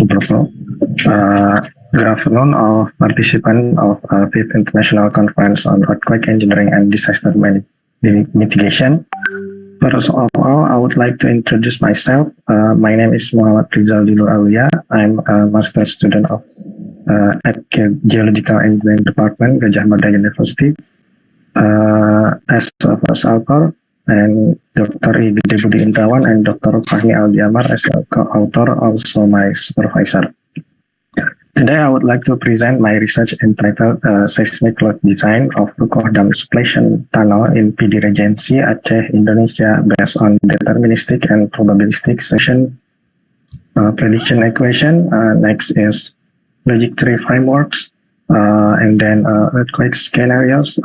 Subrata. Good afternoon, all participants of 5th International Conference on Earthquake Engineering and Disaster Mitigation. First of all, I would like to introduce myself. My name is Muhammad Rizal Dilur Aulia. I'm a master student at Geological Engineering Department, Gajah Mada University. As a first author, and Dr. Igede Budi Indrawan and Dr. Fahmi Aldiamar as a co-author, also my supervisor. Today I would like to present my research entitled Seismic Load Design of Rukom Dam Suppletion Tunnel in PD Regency, Aceh, Indonesia, based on deterministic and probabilistic section prediction equation. Next is logic tree frameworks, and then earthquake scenarios,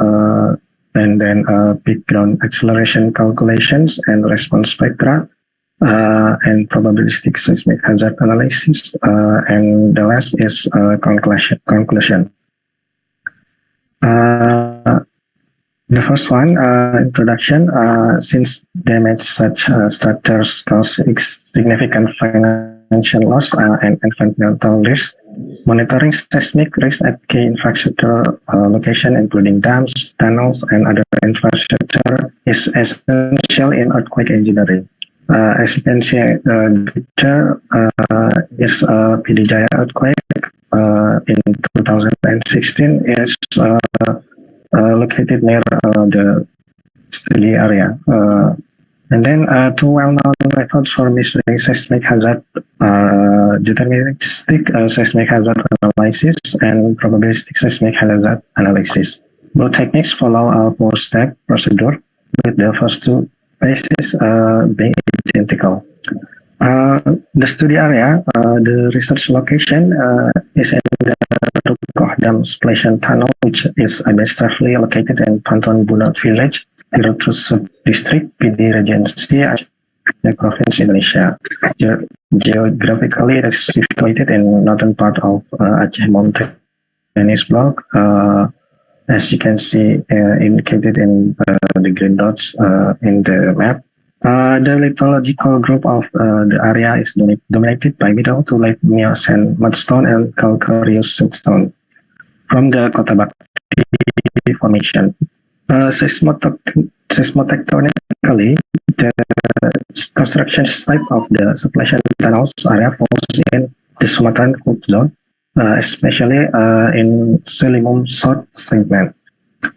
and then background acceleration calculations and response spectra, and probabilistic seismic hazard analysis, and the last is conclusion. The first one, introduction. Since damage such structures cause significant financial loss and environmental risk, monitoring seismic risk at key infrastructure location, including dams, tunnels, and other infrastructure, is essential in earthquake engineering. As you can see, the picture is PD Jaya earthquake in 2016 is located near the study area. And then two well-known methods for measuring seismic hazard: deterministic seismic hazard analysis and probabilistic seismic hazard analysis. Both techniques follow a four-step procedure, with the first two phases being identical. The study area, the research location is in the Rukom Dam Suppletion Tunnel, which is administratively located in Pantuan Bunut Village, Tirus District, PD Regency, Aceh Province, Indonesia. Geographically, it is situated in northern part of Aceh Mountainous Block, as you can see indicated in the green dots in the map. The lithological group of the area is dominated by middle to late Miocene mudstone and calcareous siltstone from the Kota Bakti formation. Seismotectonically, the construction site of the suppletion tunnels area falls in the Sumatran Fault Zone, especially in Selimum South segment.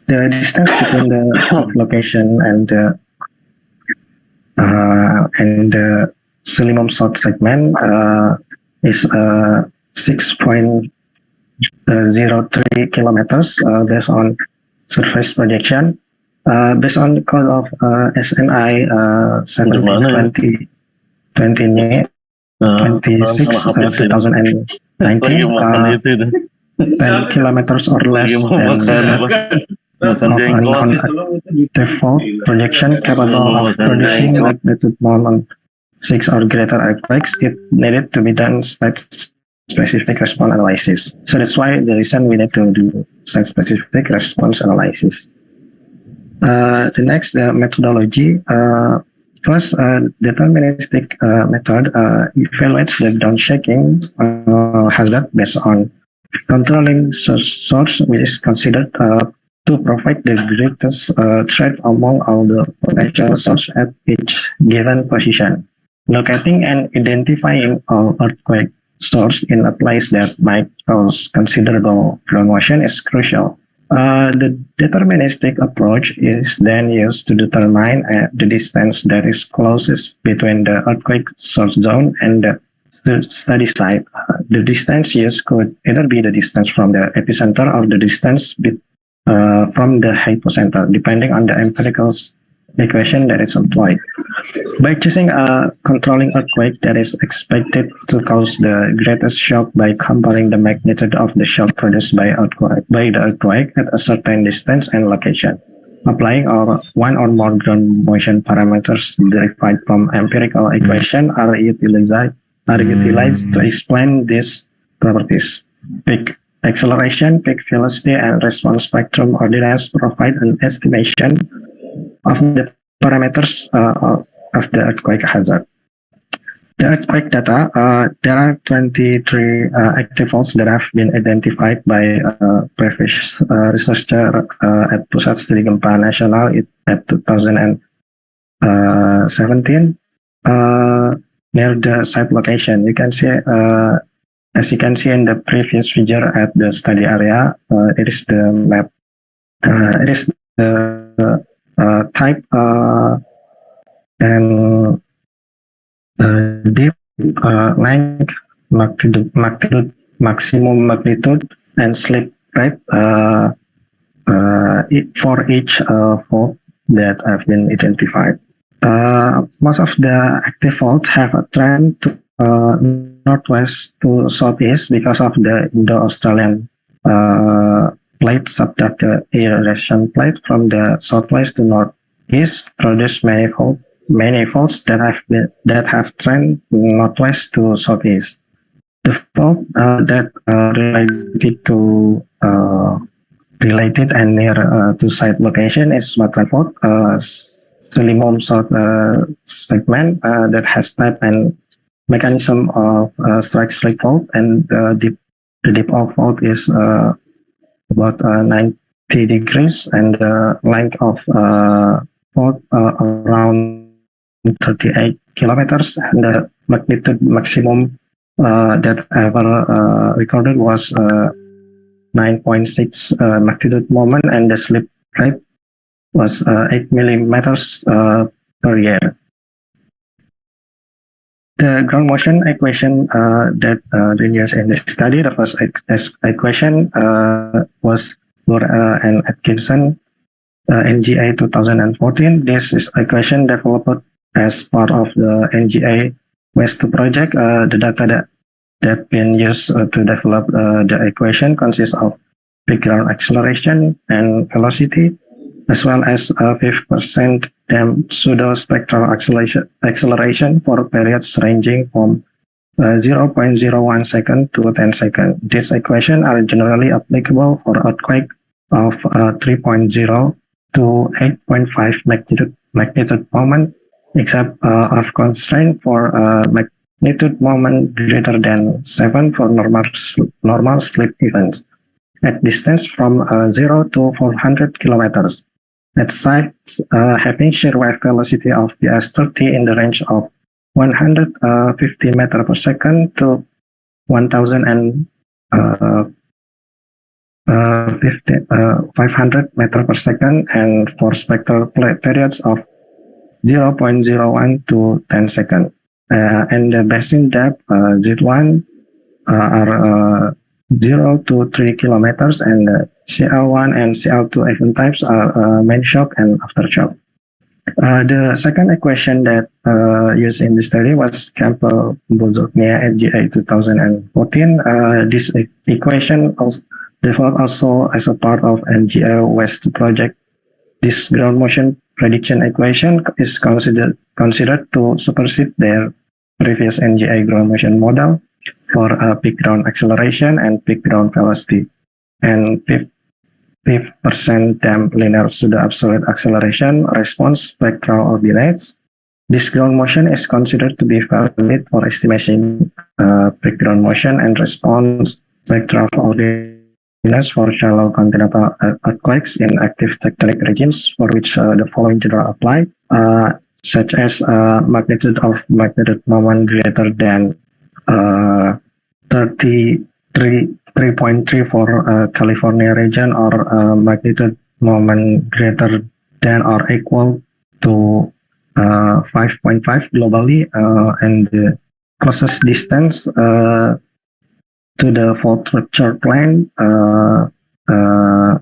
The distance between the location and the Selimum South segment is 6.03 kilometers based on surface projection. Based on the code of SNI 2026 2019, 10 kilometers or less of an default projection capable of producing magnitude more than 6 or greater earthquakes, it needed to be done site-specific response analysis. So that's why the reason we need to do site-specific response analysis. The next, the methodology. First, deterministic method evaluates the downshaking hazard based on controlling source, which is considered to provide the greatest threat among all the potential sources at each given position. Locating and identifying all earthquake source in a place that might cause considerable ground motion is crucial. The deterministic approach is then used to determine the distance that is closest between the earthquake source zone and the study site. The distance used could either be the distance from the epicenter or the distance from the hypocenter, depending on the empirical equation that is employed. By choosing a controlling earthquake that is expected to cause the greatest shock by comparing the magnitude of the shock produced by the earthquake at a certain distance and location, applying one or more ground motion parameters derived from empirical equation are utilized to explain these properties. Peak acceleration, peak velocity, and response spectrum ordinance provide an estimation of the parameters of the earthquake hazard. The earthquake data, there are 23 active faults that have been identified by previous researcher at Pusat Studi Gempa Nasional at 2017 near the site location. You can see, as you can see in the previous figure at the study area, it is the map. It is the type and deep, length, maximum magnitude, and slip rate for each fault that have been identified. Most of the active faults have a trend to northwest to southeast because of the Indo-Australian plate subducted aeration plate from the southwest to northeast produce many faults that have trend northwest to southeast. The fault that related and near to site location is Sumatera fault, Sulimom South segment that has type and mechanism of strike slip fault, and the deep of fault is about 90 degrees, and the length of fault around 38 kilometers, and the magnitude maximum that ever recorded was 9.6 magnitude moment, and the slip rate was 8 millimeters per year. The ground motion equation that they used in this study, the first equation was Lur and Atkinson, NGA 2014. This is equation developed as part of the NGA West 2 project. The data that been used to develop the equation consists of background acceleration and velocity, as well as 5% pseudo-spectral acceleration for periods ranging from 0.01 second to 10 seconds. These equations are generally applicable for earthquake of 3.0 to 8.5 magnitude moment, except of constraint for magnitude moment greater than 7 for normal slip events at distance from 0 to 400 kilometers. At sites having shear wave velocity of PS30 in the range of 150 meters per second to 500 meters per second, and for spectral periods of 0.01 to 10 seconds. And the basin depth Z1 are 0 to 3 kilometers, and CL1 and CL2 event types are main shock and aftershock. The second equation that used in this study was Campbell-Bolzognia NGA 2014. This equation developed also as a part of NGA West project. This ground motion prediction equation is considered to supersede their previous NGA ground motion model for peak ground acceleration and peak ground velocity, and 5% damp linear pseudo absolute acceleration response spectral ordinates. This ground motion is considered to be valid for estimating peak ground motion and response spectral ordinates for shallow continental earthquakes in active tectonic regimes, for which the following general apply, such as magnitude moment greater than 3.3 for California region, or magnitude moment greater than or equal to 5.5 globally, and the closest distance to the fault rupture plane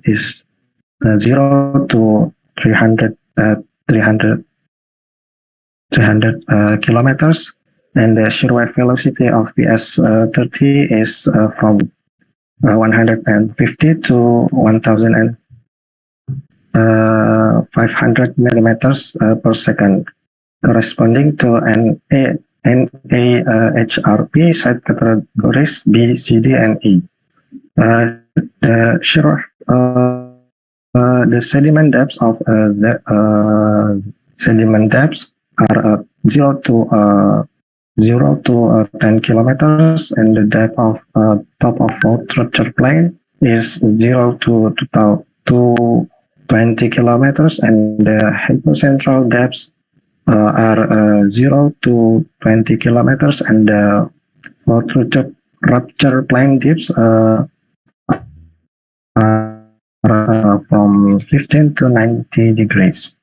is 0 to 300 kilometers. And the shear wave velocity of PS30 is from 150 to 1,500 millimeters per second, corresponding to an NAHRP site categories B, C, D, and E. The sediment depths of sediment depths are 0 to 0 to 10 kilometers, and the depth of top of fault rupture plane is 0 to 20 kilometers, and the hypocentral depths are 0 to 20 kilometers, and the fault rupture plane depths are from 15 to 90 degrees.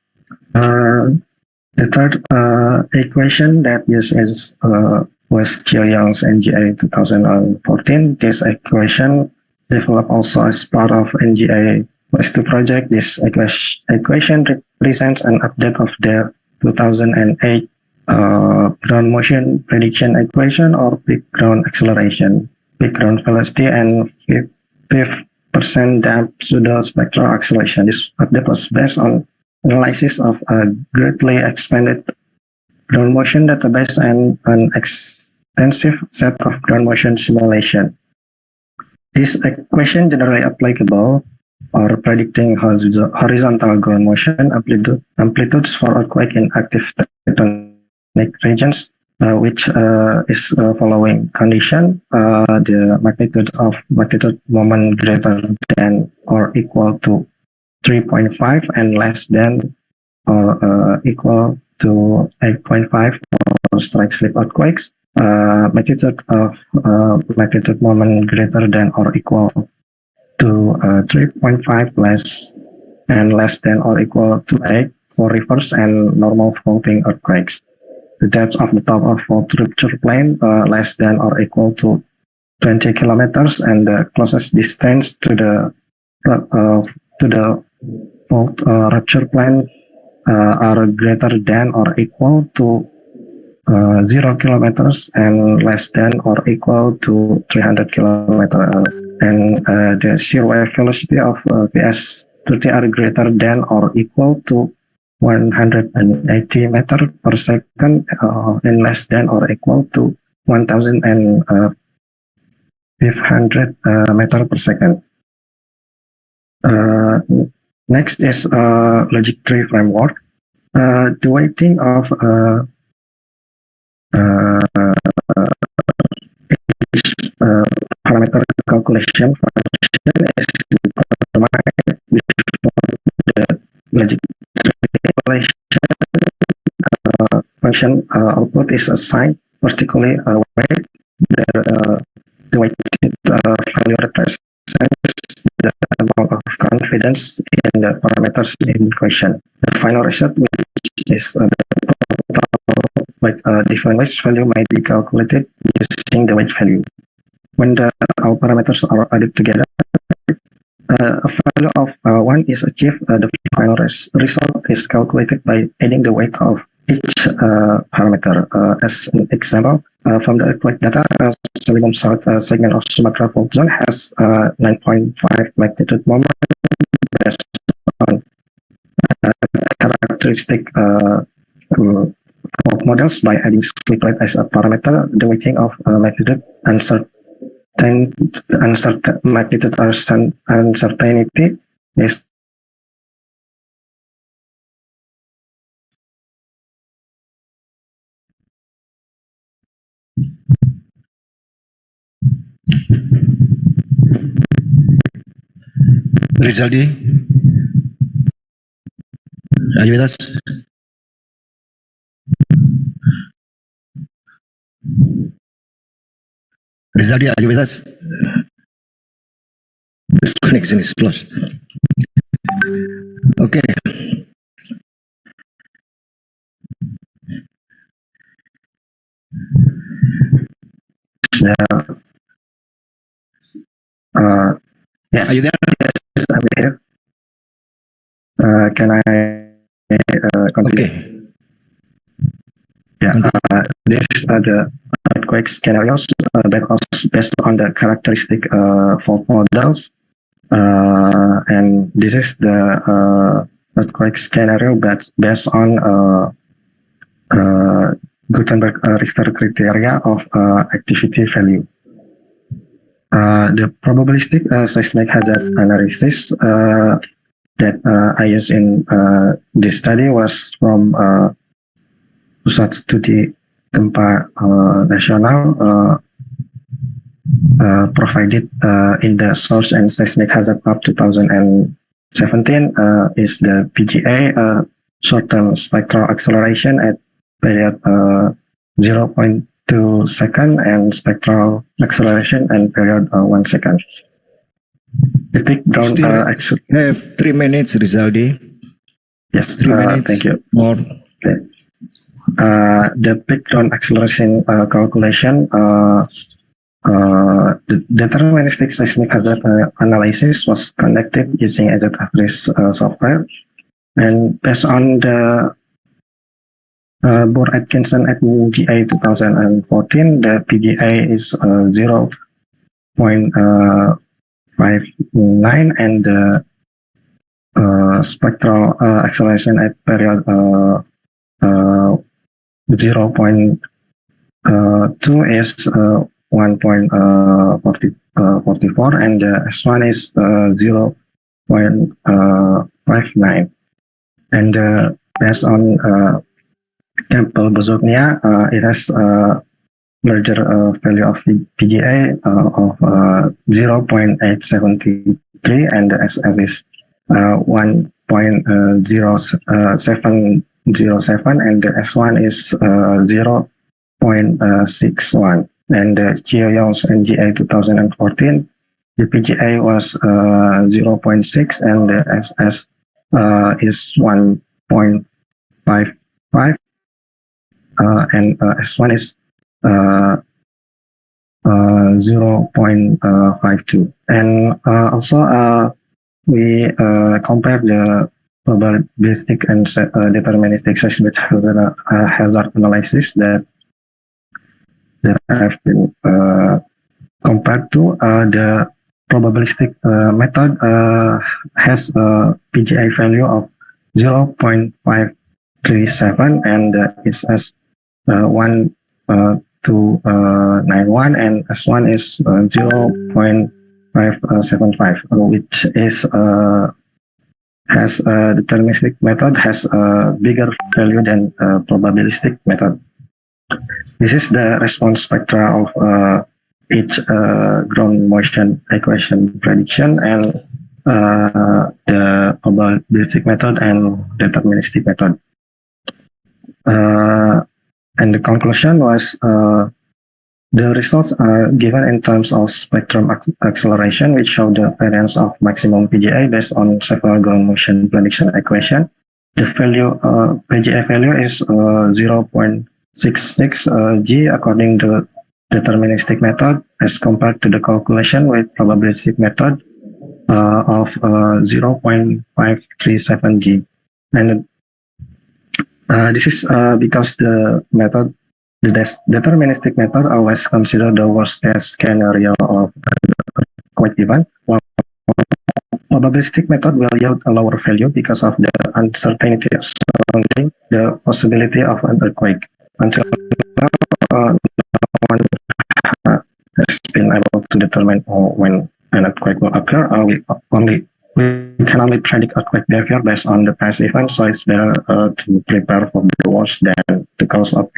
The third equation that uses was Young's NGA 2014. This equation developed also as part of NGA West2 project. This equation represents an update of the 2008 ground motion prediction equation, or peak ground acceleration, peak ground velocity, and 5% depth pseudo-spectral acceleration. This update was based on analysis of a greatly expanded ground motion database and an extensive set of ground motion simulation. This equation generally applicable or predicting horizontal ground motion amplitudes for earthquake in active tectonic regions, which is following condition: the magnitude moment greater than or equal to 3.5 and less than or equal to 8.5 for strike slip earthquakes, magnitude moment greater than or equal to 3.5 less than or equal to 8 for reverse and normal faulting earthquakes. The depth of the top of fault rupture plane less than or equal to 20 kilometers, and the closest distance to the fault rupture plane are greater than or equal to 0 kilometers and less than or equal to 300 kilometers, and the shear wave velocity of PS30 are greater than or equal to 180 meters per second and less than or equal to 1,500 meters per second. Next is logic tree framework. The weighting of each parameter calculation function is determined before the logic tree function output is assigned, particularly weight. The weighted value represents the amount of confidence in the parameters in question. The final result, which is the total different weight value, may be calculated using the weight value. When all parameters are added together, a value of 1 is achieved. The final result is calculated by adding the weight of each parameter. As an example, from the earthquake data, Selimum South segment of Sumatra fault zone has 9.5 magnitude moment based on characteristic fault models. By adding slip rate as a parameter, the weighting of magnitude uncertainty is Rizaldi, are you with us? Rizaldi, are you with us? This connection is lost. Okay. Yes. Are you there? Yes, I'm here. Can I continue? Okay. Yeah. These are the earthquake scenarios based on the characteristic fault models, and this is the earthquake scenario based on Gutenberg-Richter criteria of activity value. The probabilistic seismic hazard analysis that I used in this study was from Pusat Studi gempa nasional provided in the source and seismic hazard map 2017 is the PGA short-term spectral acceleration at period 0.2 second and spectral acceleration and period 1 second. The peak down have 3 minutes, Rizaldi. Yes, 3 minutes. Thank you. More. Okay. The peak down acceleration calculation, the deterministic seismic hazard analysis was conducted using Agent Average software, and based on the Bohr Atkinson et al. GA 2014, the PGA is 0.59 and the spectral acceleration at period 0.2 is 1.44 and the S1 is 0.59. And based on Campbell Bozognia, it has a larger value of the PGA of 0.873 and the SS is 1.0707 and the S1 is 0.61. And the Geoyons NGA 2014, the PGA was 0.6 and the SS is 1.55 and S1 is 0.52. And also we compare the probabilistic and deterministic seismic hazard analysis that have been compared to. The probabilistic method has a PGA value of 0.537 and it's as 1.291 and S1 is 0.575, which is has a deterministic method has a bigger value than probabilistic method. This is the response spectra of each ground motion equation prediction and the probabilistic method and deterministic method. And the conclusion was the results are given in terms of spectrum acceleration, which show the variance of maximum PGA based on several ground motion prediction equation. The value PGA value is 0.66 G according to deterministic method as compared to the calculation with probabilistic method of 0.537 G. And this is because the deterministic method always consider the worst case scenario of quite event, while probabilistic method will yield a lower value because of the uncertainty surrounding the possibility of an earthquake. Until now, no one has been able to determine when an earthquake will occur. We can only predict earthquake behavior based on the past event, so it's better to prepare for the worst than to cause a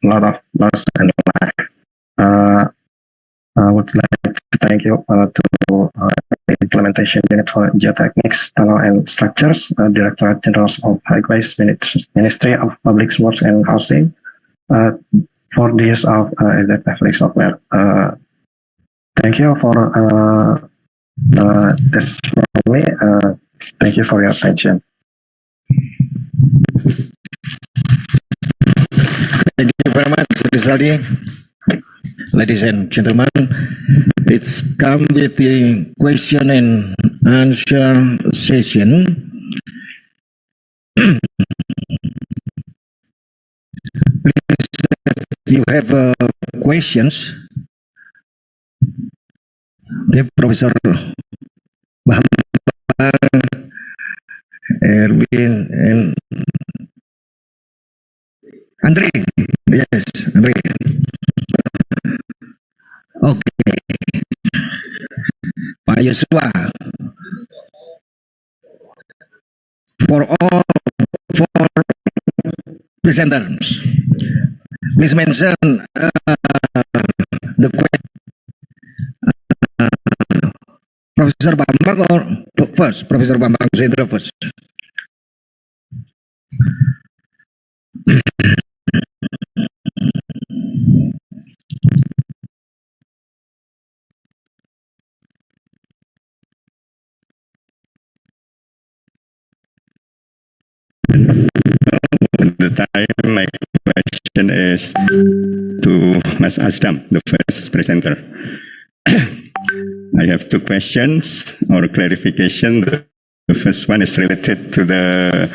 lot of loss and life. I would like to thank you to the implementation unit for geotechnics, tunnel and structures, Directorate General of Highways, Ministry of Public Works and Housing, for the use of exact software. Thank you for this from me. Thank you for your attention. Thank you very much, Rizaldi. Ladies and gentlemen, it's come with the question and answer session. Please, if you have questions, okay, Professor Bambang, Erwin, and Andre. Yes, Andre. Okay. Pak Yosua. For all four presenters, Please mention the question. Professor Bambang or first? Professor Bambang Zendra first. The time my question is to Mas Asdam, the first presenter. I have two questions or clarification. The first one is related to the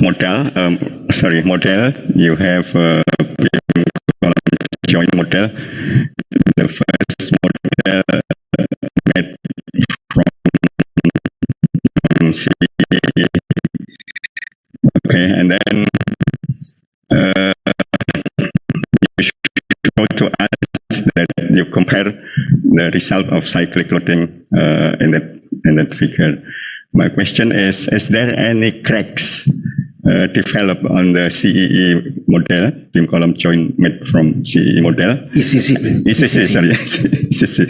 model. You have joint model. The first model made from C. Okay, and then you show to us that you compare the result of cyclic loading in that figure. My question is there any cracks developed on the CEE model, beam column joint made from CEE model? ECC, sorry, ECC.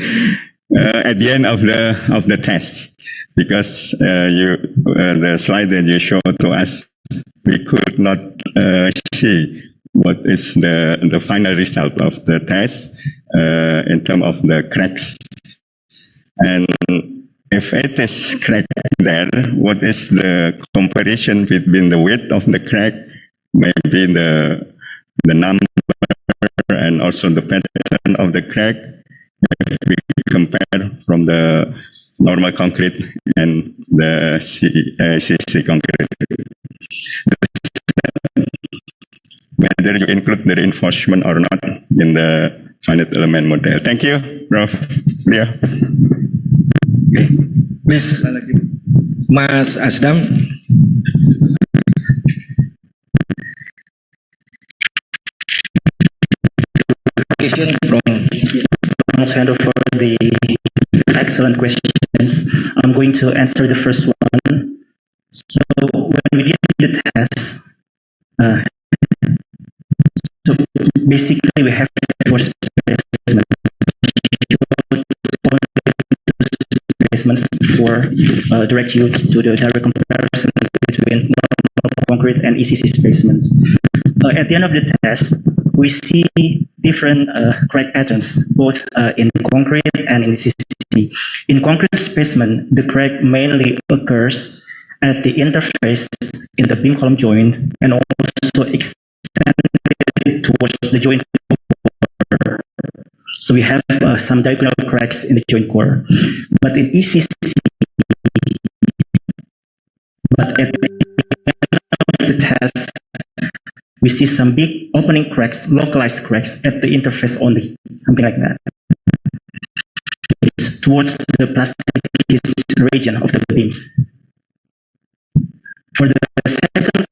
At the end of the test, because the slide that you showed to us, we could not see what is the final result of the test in terms of the cracks. And if it is cracked there, what is the comparison between the width of the crack, maybe the number and also the pattern of the crack, if we compare from the normal concrete and the CC concrete. Whether you include the reinforcement or not in the finite element model. Thank you, Prof. Yeah. Okay. Please, Mas Asdam. Question from Hand for the excellent questions. I'm going to answer the first one. So when we did the test, so basically we have four specimens for direct you to the direct comparison between normal concrete and ECC specimens. At the end of the test, we see different crack patterns, both in concrete and in ECC. In concrete specimen, the crack mainly occurs at the interface in the beam column joint and also extended towards the joint core. So we have some diagonal cracks in the joint core. But in ECC, at the end of the test, we see some big opening cracks, localized cracks at the interface only, something like that. It's towards the plastic region of the beams. For the second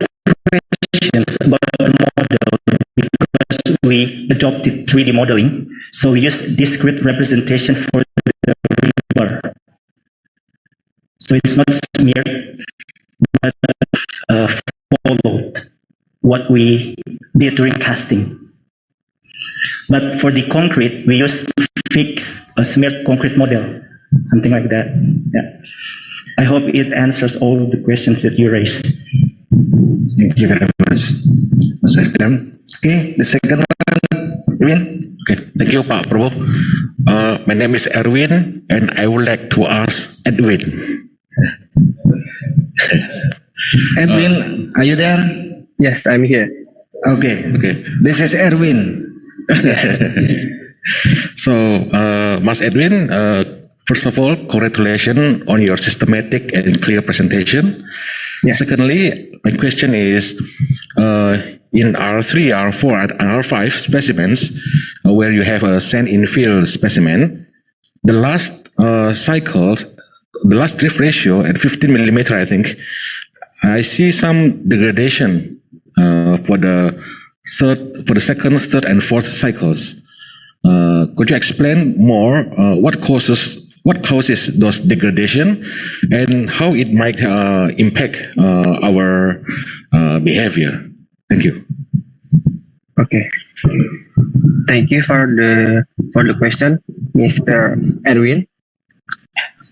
question about the model, because we adopted 3D modeling, so we use discrete representation for the rebar. So it's not smeared, but followed what we did during casting. But for the concrete, we use fixed smeared concrete model, something like that. Yeah. I hope it answers all of the questions that you raised. Thank you very much, Mas Asdam. Okay, the second one, Erwin. Okay, thank you, Pak Prof. My name is Erwin, and I would like to ask Edwin. Edwin, are you there? Yes, I'm here. Okay. Okay. This is Erwin. So, Mas Edwin, first of all, congratulations on your systematic and clear presentation. Yeah. Secondly, my question is, in R3, R4, and R5 specimens, where you have a sand infill specimen, the last cycles, the last drift ratio at 15 millimeter, I think, I see some degradation for the second, third, and fourth cycles. Could you explain more what causes those degradation and how it might impact our behavior? Thank you. Okay. Thank you for the question, Mr. Edwin.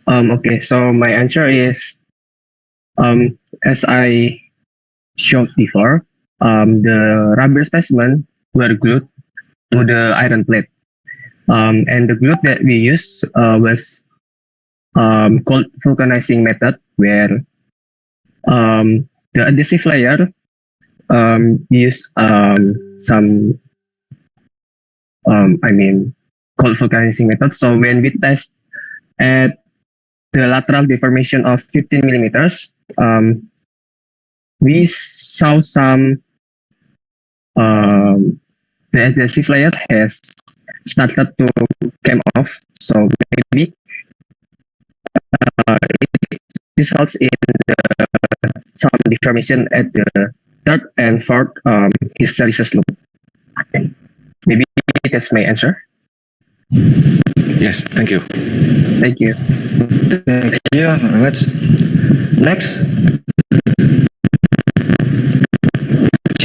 Okay, so my answer is as I showed before, the rubber specimen were glued to the iron plate. And the glue that we used was called vulcanizing method, where the adhesive layer used some called vulcanizing method. So when we test at the lateral deformation of 15 millimeters, we saw some the adhesive layer has started to come off. So maybe it results in some deformation at the third and fourth hysteresis loop. Maybe that's my answer. Yes, thank you. Thank you. Thank you very much. Next.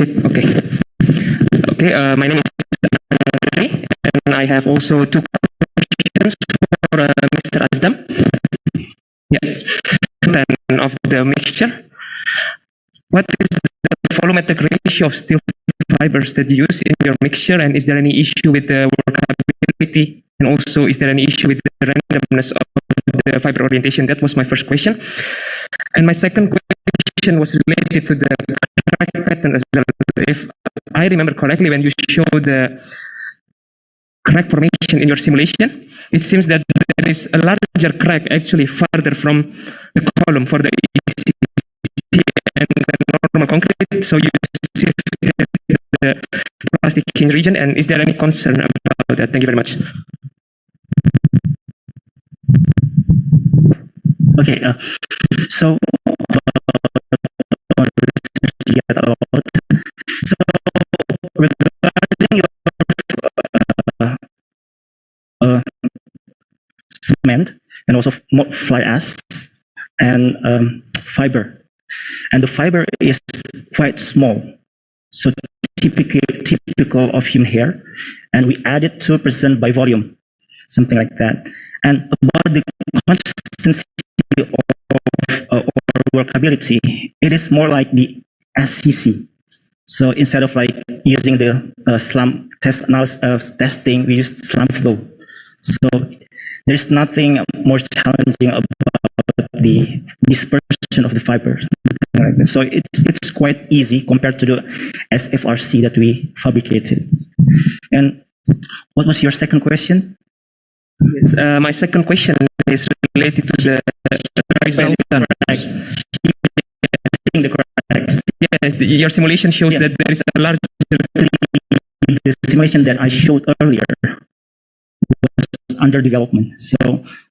Okay. Okay. My name is Andre, and I have also two questions for Mr. Asdam. Yeah. Then of the mixture, what is the volumetric ratio of steel fibers that you use in your mixture, and is there any issue with the workability? And also, is there any issue with the randomness of the fiber orientation? That was my first question. And my second question was related to the crack pattern as well. If I remember correctly, when you show the crack formation in your simulation, it seems that there is a larger crack actually farther from the column for the ECC and the normal concrete. So you shifted the plastic hinge region, and is there any concern about that? Thank you very much. Okay, so regarding your cement and also fly ash and fiber, and the fiber is quite small, so typical of human hair, and we added 2% by volume, something like that. And about the consistency of or workability, it is more like the SCC. So instead of like using the slump test analysis testing, we use slump flow. So there's nothing more challenging about the dispersion of the fibers. So it's quite easy compared to the SFRC that we fabricated. And what was your second question? Yes, my second question is related to the result. Yes, your simulation shows that there is a large. The simulation that I showed earlier was under development. So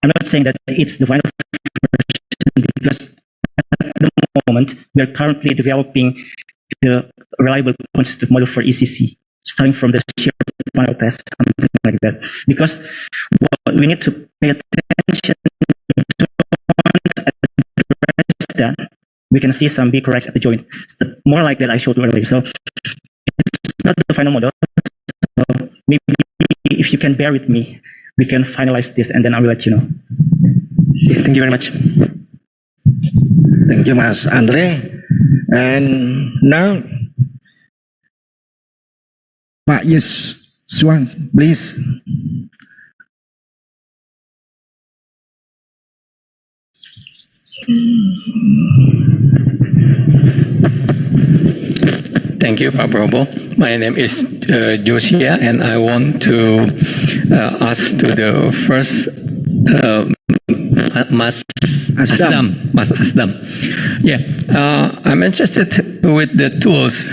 I'm not saying that it's the final version, because at the moment we are currently developing the reliable consistent model for ECC, starting from the shear panel test, something like that. Because what we need to pay attention to address that, we can see some big cracks at the joint, more like that I showed earlier. So it's not the final model. So maybe if you can bear with me, we can finalize this and then I will let you know. Thank you very much. Thank you, Mas Andre. And now, Pak Yuswan, please. Thank you, Pak Prabowo. My name is Josia, and I want to ask to the first Mas Asdam. Mas Asdam. Yeah, I'm interested with the tools.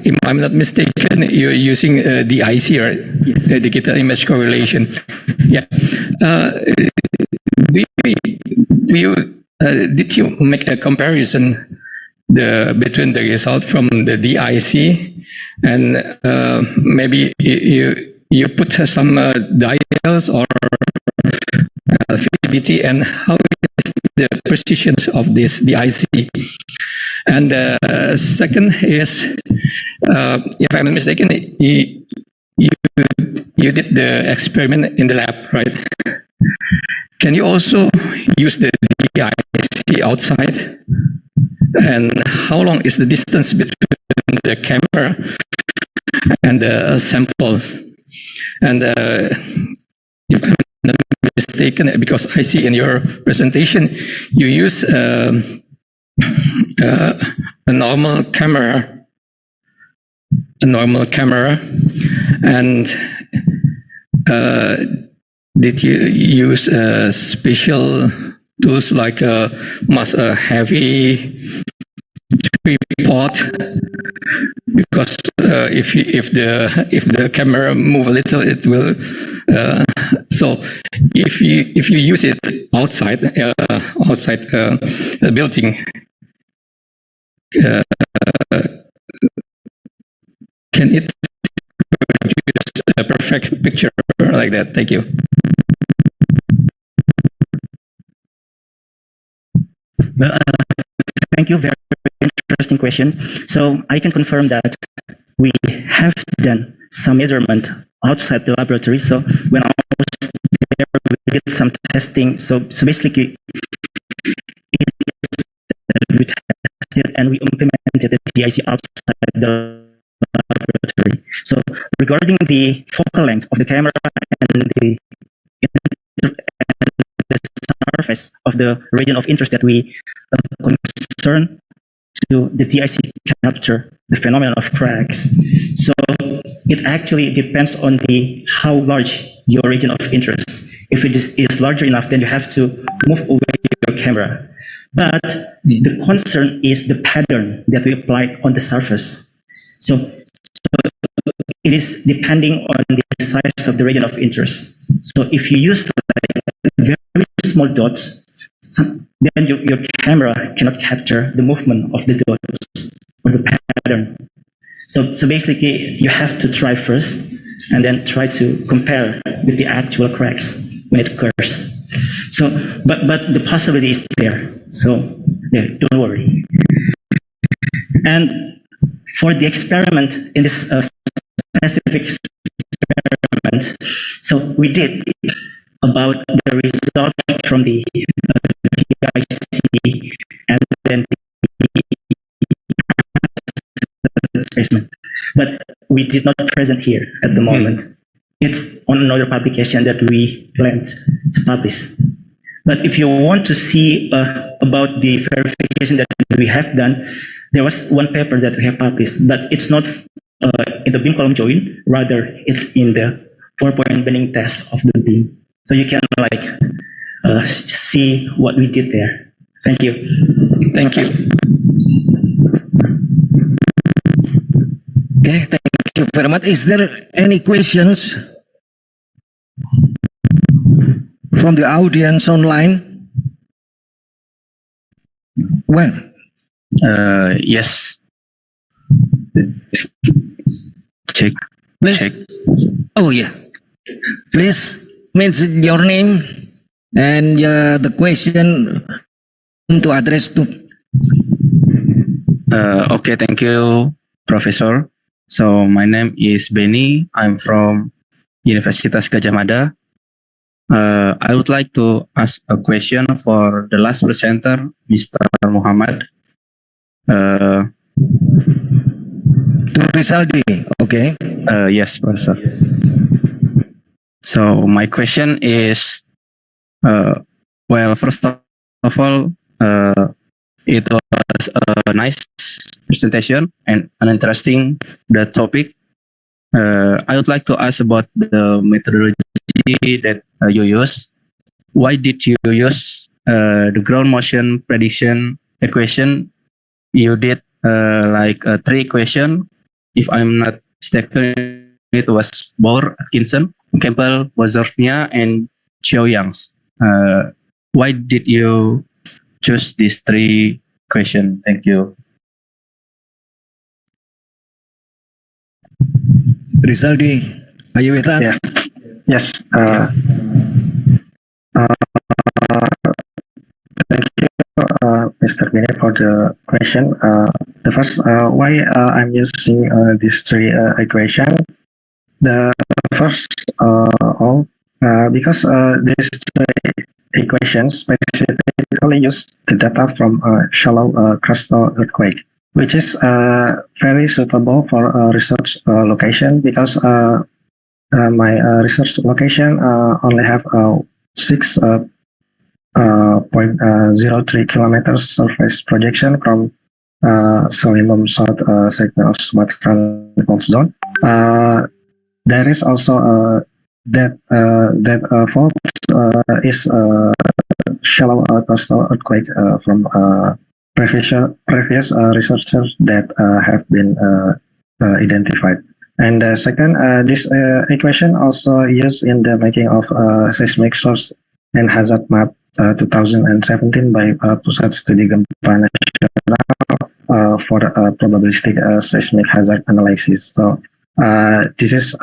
If I'm not mistaken, you're using DIC, right? Yes. The digital image correlation. Yeah. Did you make a comparison between the result from the DIC and maybe you put some dials or reliability and how is the precision of this, the IC? And second is, if I'm not mistaken, you did the experiment in the lab, right? Can you also use the IC outside? And how long is the distance between the camera and the sample? And if I'm not mistaken, because I see in your presentation, you use a normal camera, and did you use special tools like a heavy tripod? Because if the camera move a little, it will. So if you use it outside the building, can it produce a perfect picture like that? Thank you. Well, thank you. Very interesting question. So I can confirm that we have done some measurement outside the laboratory. So when I was there, we did some testing. So basically, we tested and we implemented the DIC outside the laboratory. So regarding the focal length of the camera and the surface of the region of interest that we concern to the DIC capture the phenomenon of cracks. So it actually depends on how large your region of interest. If it is larger enough, then you have to move away your camera. But the concern is the pattern that we apply on the surface. So it is depending on the size of the region of interest. So if you use like very small dots, then your camera cannot capture the movement of the dots or the pattern. So basically, you have to try first and then try to compare with the actual cracks when it occurs. So, but the possibility is there. So yeah, don't worry. And for the experiment in this specific experiment, so we did about the result from the TIC and then the specimen. But we did not present here at the moment. It's on another publication that we planned to publish. But if you want to see about the verification that we have done, there was one paper that we have published, but it's not in the beam column join, rather it's in the 4-point bending test of the beam. So you can see what we did there. Thank you. Thank you. Okay, thank you very much. Is there any questions from the audience online? Well, yes. Check. please. Check. Oh yeah. Please mention your name and the question to address to. Okay, thank you, Professor. So my name is Benny. I'm from Universitas Gadjah Mada. I would like to ask a question for the last presenter, Mr. Muhammad. To Rizaldi, okay. Yes, Professor. So my question is, well, first of all, it was a nice presentation and an interesting topic. I would like to ask about the methodology that you use. Why did you use the ground motion prediction equation? You did like 3 equations. If I'm not mistaken, it was Bohr, Atkinson, Campbell, Bozornia, and Chiao-Yang. Why did you choose these 3 questions? Thank you. Rizaldi, are you with us? Yes. Yes. Mr. Bini, for the question. The first, why I'm using these three equations. The first, because these three equations specifically use the data from shallow crustal earthquake, which is very suitable for research location, because my research location only have 6.03 kilometers surface projection from Selimum South segment of Sumatran fault zone. There is also that fault is shallow coastal earthquake from previous researchers that have been identified. And second, this equation also used in the making of seismic source and hazard map 2017 by Pusat Studi Gempa Nasional for probabilistic seismic hazard analysis. So this is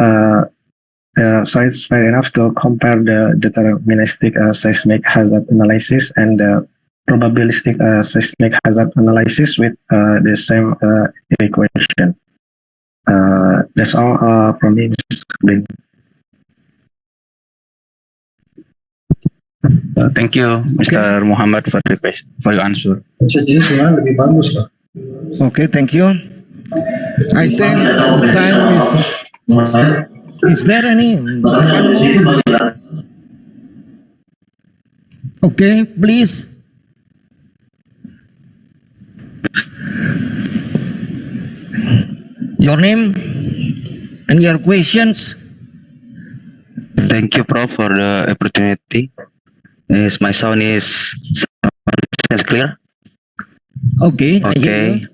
so it's fair enough to compare the deterministic seismic hazard analysis and the probabilistic seismic hazard analysis with the same equation. That's all from me, Mr. Bin. Thank you, Mr. Muhammad, for the question, for your answer. Okay, thank you. I think the time is there any one more? Okay, please. Your name and your questions. Thank you, Prof, for the opportunity. Yes, my sound is clear. Okay. Okay.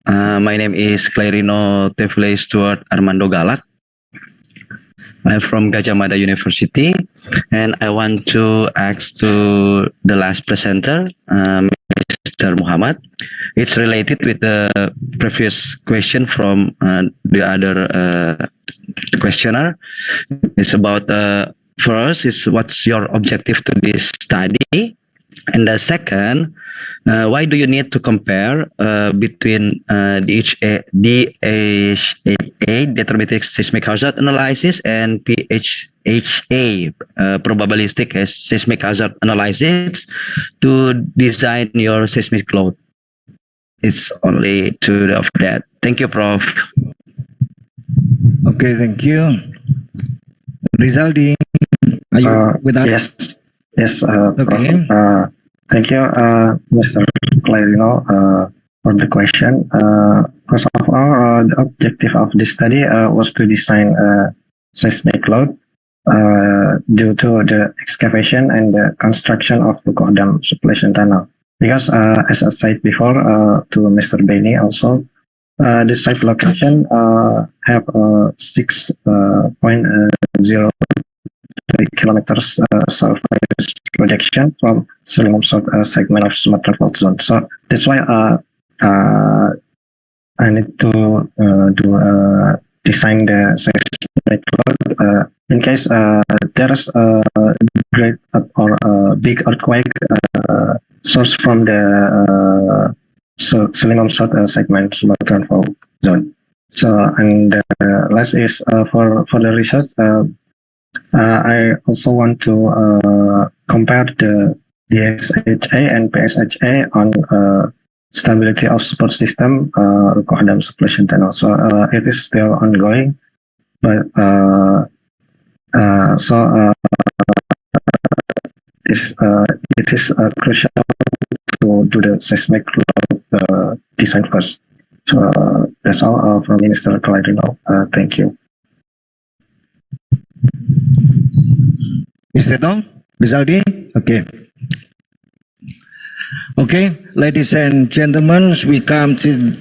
My name is Clarino Tefle Stuart Armando Galak. I'm from Gajah Mada University, and I want to ask to the last presenter, Mr. Muhammad. It's related with the previous question from the other questioner. It's about first is what's your objective to this study, and the second, why do you need to compare between DHA, deterministic seismic hazard analysis, and PHHA, probabilistic seismic hazard analysis, to design your seismic load? It's only two of that. Thank you, Prof. Okay, thank you. Rizaldi, are you with us? Yes. Okay. Thank you, Mr. Clarino, for the question. First of all, the objective of this study was to design a seismic load due to the excavation and the construction of the Rukom sublimation tunnel. Because, as I said before to Mr. Beni also, the site location have 6.03 kilometers surface projection from Selimum South segment of Sumatra fault zone. So that's why I need to design the seismic load in case there's a great or big earthquake source from the Selimum South segment Sumatra fault zone. So, and last is for the research. I also want to compare the DSHA and PSHA on stability of support system Rukom sublimation tunnel. So it is still ongoing, but it is crucial to do the seismic load design first. So that's all from Minister Clarino. Thank you. Is that all, Rizaldi? Okay. Okay, ladies and gentlemen, we come to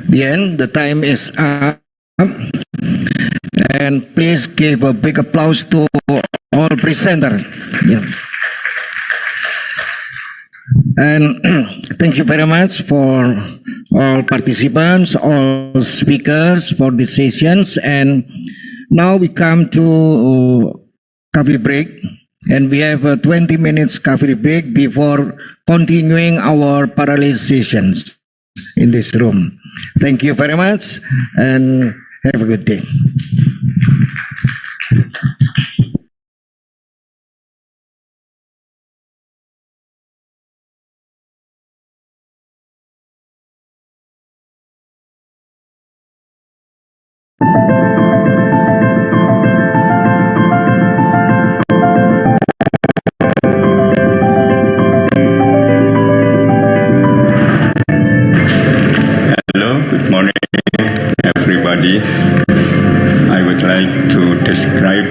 the end. The time is up. And please give a big applause to all presenters. Yeah. And thank you very much for all participants, all speakers for the sessions. And now we come to coffee break. And we have a 20 minutes coffee break before continuing our parallel sessions in this room. Thank you very much and have a good day. Hello, good morning, everybody. I would like to describe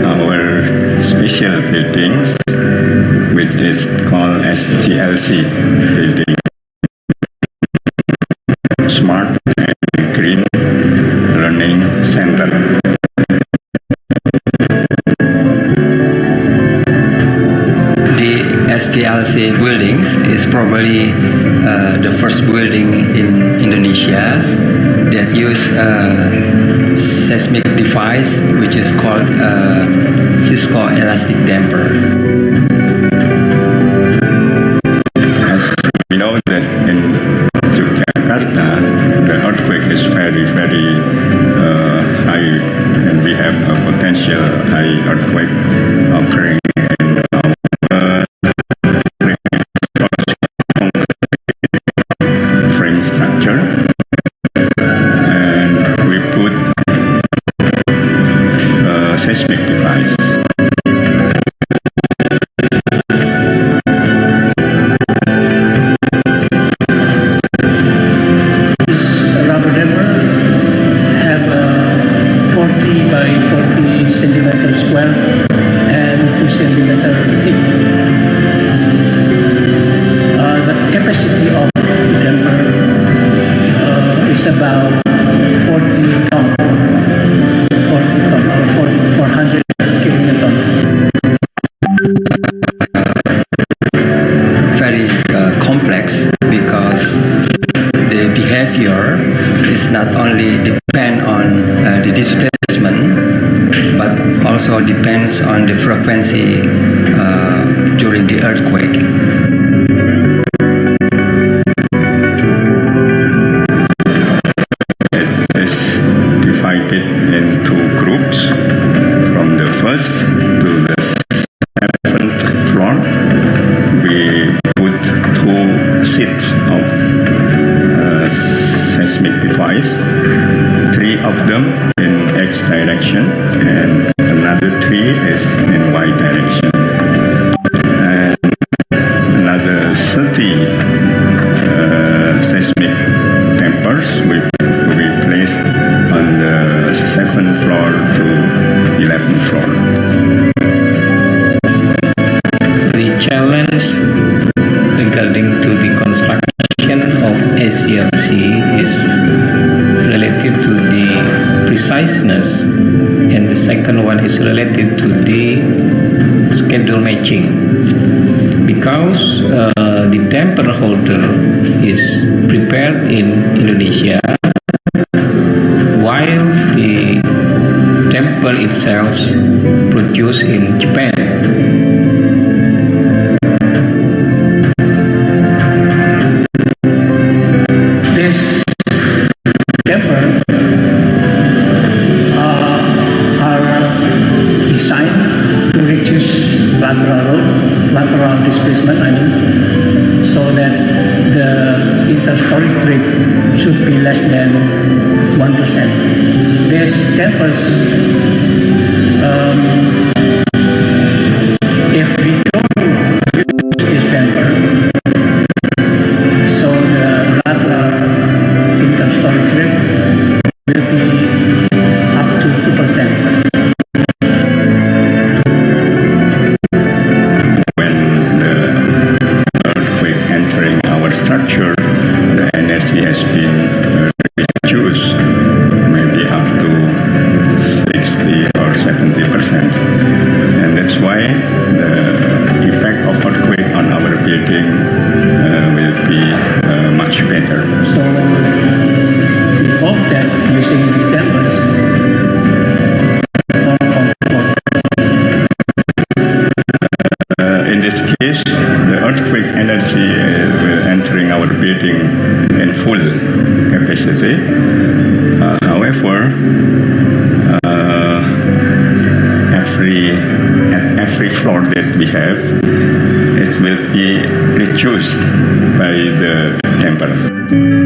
our special buildings, which is called STLC building. Smart and Green Learning Center. The STLC buildings is probably the first building in Indonesia that use a seismic device which is called viscoelastic damper. As we know that in Yogyakarta, the earthquake is very, very high, and we have a potential high earthquake occurring in our frame structure, and we put a seismic device. Rubber damper have a 40 by 40 centimeter square and 2 centimeter thick. The capacity of the damper is about 40 ton, 400 kilonewton. Very complex because the behavior is not only depend on the displacement, but also depends on the frequency during the earthquake. It is divided into groups from the first to the 7th floor. We put 2 sets of seismic device, 3 of them in X direction and another 3 is in Y direction. And another 30 seismic dampers we placed on the 7th floor to 11th floor. The challenge regarding to the construction of STLC is related to the preciseness, and the second one is related to the schedule matching, because the damper holder is prepared in Indonesia while the damper itself produced in Japan. This damper are designed to reduce lateral displacement, so that the interstory trip should be less than 1%. These dampers, if we don't use this damper, so the lateral interstory trip will be up to 2%. When the earthquake entering our structure, the energy has been reduced, maybe up to 6 energy will entering our building in full capacity. However, at every floor that we have, it will be reduced by the temper.